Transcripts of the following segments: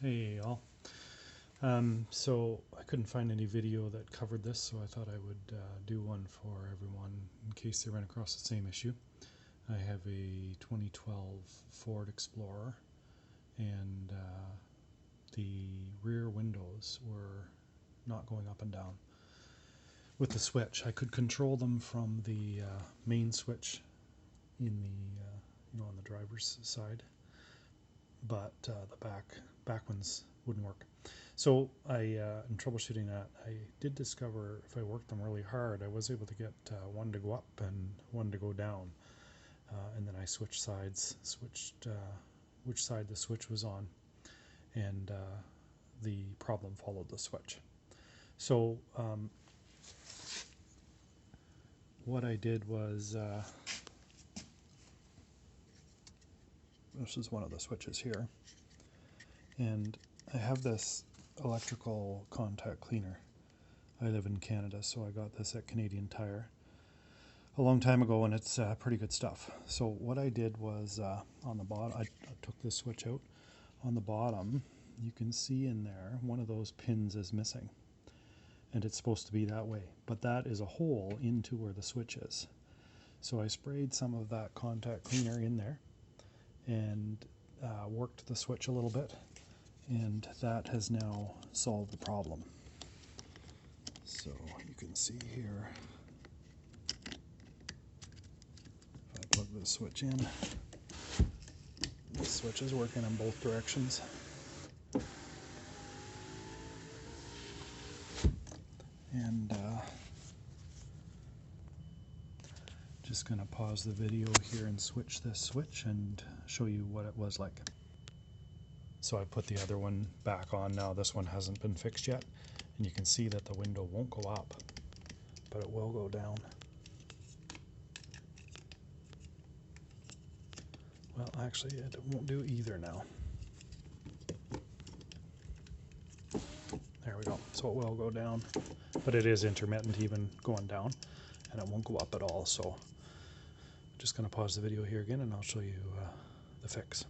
Hey all. So I couldn't find any video that covered this, so I thought I would do one for everyone in case they ran across the same issue. I have a 2012 Ford Explorer, and the rear windows were not going up and down with the switch. I could control them from the main switch in the on the driver's side, but the back ones wouldn't work. So in troubleshooting that, I did discover if I worked them really hard, I was able to get one to go up and one to go down. And then I switched sides, which side the switch was on, and the problem followed the switch. So what I did was, this is one of the switches here, and I have this electrical contact cleaner. I live in Canada, so I got this at Canadian Tire a long time ago, and it's pretty good stuff. So what I did was on the bottom, I took this switch out. On the bottom, you can see in there one of those pins is missing, and it's supposed to be that way, but that is a hole into where the switch is. So I sprayed some of that contact cleaner in there and worked the switch a little bit, and that has now solved the problem. So you can see here, if I plug this switch in, the switch is working in both directions. And just going to pause the video here and switch this switch and show you what it was like. So I put the other one back on now. This one hasn't been fixed yet, and you can see that the window won't go up, but it will go down. Well, actually it won't do either now. There we go. So it will go down, but it is intermittent even going down, and it won't go up at all. So I'm just going to pause the video here again, and I'll show you the fix.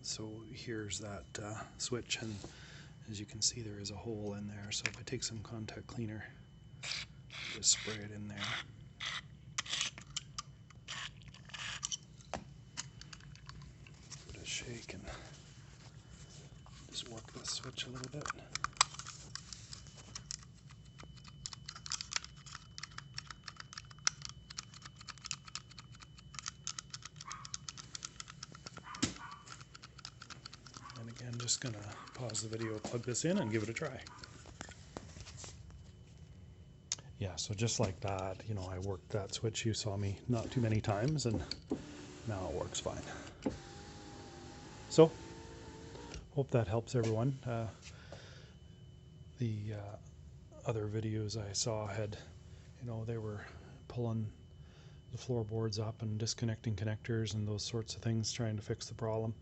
So here's that switch, and as you can see, there is a hole in there. So if I take some contact cleaner, just spray it in there. Give it a shake and just work this switch a little bit. And again, just gonna pause the video, plug this in, and give it a try. Yeah, so just like that, you know, I worked that switch, you saw me not too many times, and now it works fine. So, hope that helps everyone. The other videos I saw had, you know, they were pulling the floorboards up and disconnecting connectors and those sorts of things, trying to fix the problem.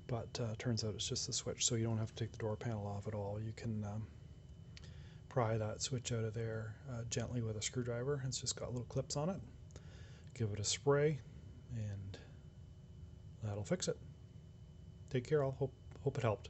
But turns out it's just the switch, so you don't have to take the door panel off at all. You can pry that switch out of there gently with a screwdriver. It's just got little clips on it. Give it a spray, and that'll fix it. Take care all. Hope it helped.